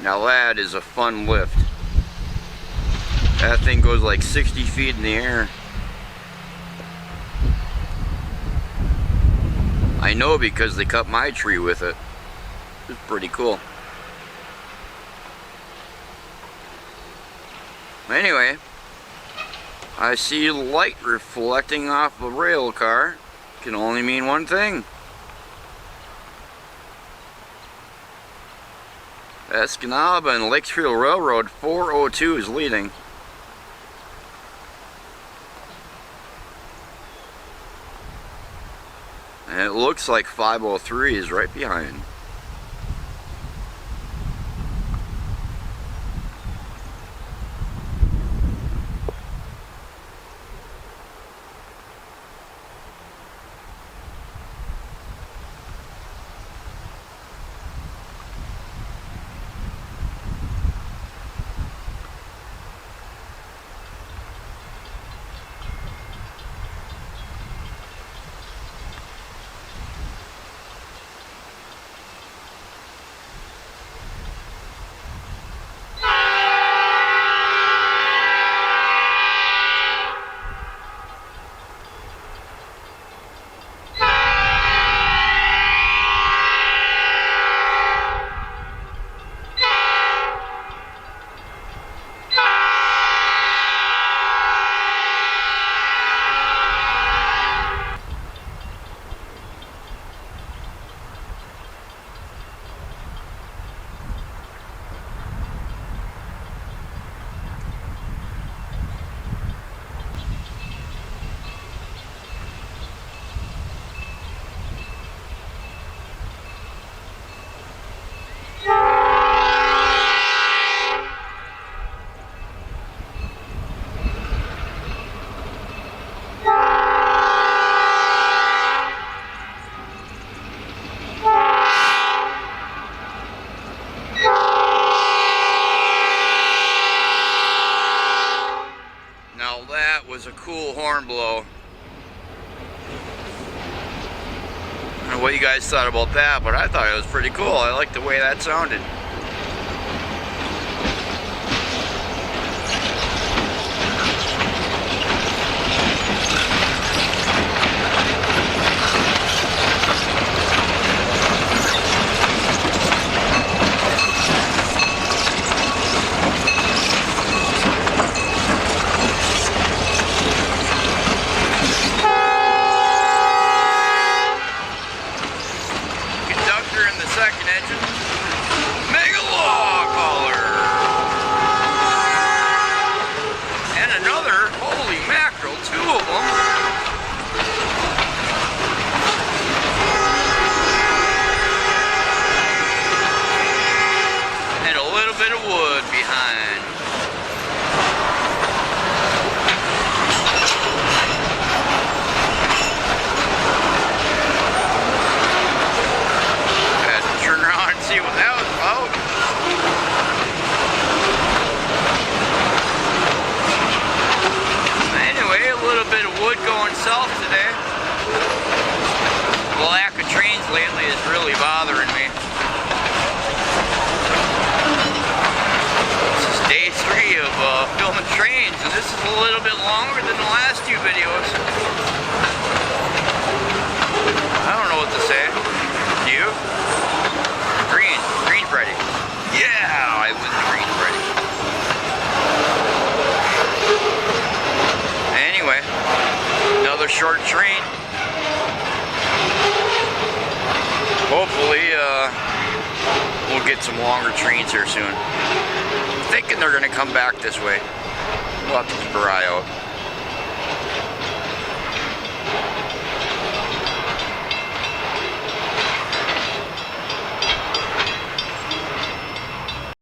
Now that is a fun lift. That thing goes like 60 feet in the air. I know because they cut my tree with it. It's pretty cool. Anyway, I see light reflecting off a rail car. Can only mean one thing. Escanaba and Lakesfield Railroad 402 is leading. And it looks like 503 is right behind. That was a cool horn blow. I don't know what you guys thought about that, but I thought it was pretty cool. I liked the way that sounded. Second engine, mega log hauler, and another, holy mackerel, two of them. And a little bit of wood behind. See what that was about. Anyway, a little bit of wood going south today. The lack of trains lately is really bothering me. This is day 3 of filming trains, and this is a little bit longer than the last 2 videos. I don't know what to say. Do you? Green's ready. Yeah, I win the green's ready. Anyway, another short train. Hopefully, we'll get some longer trains here soon. I'm thinking they're going to come back this way. We'll have to keep our eye out.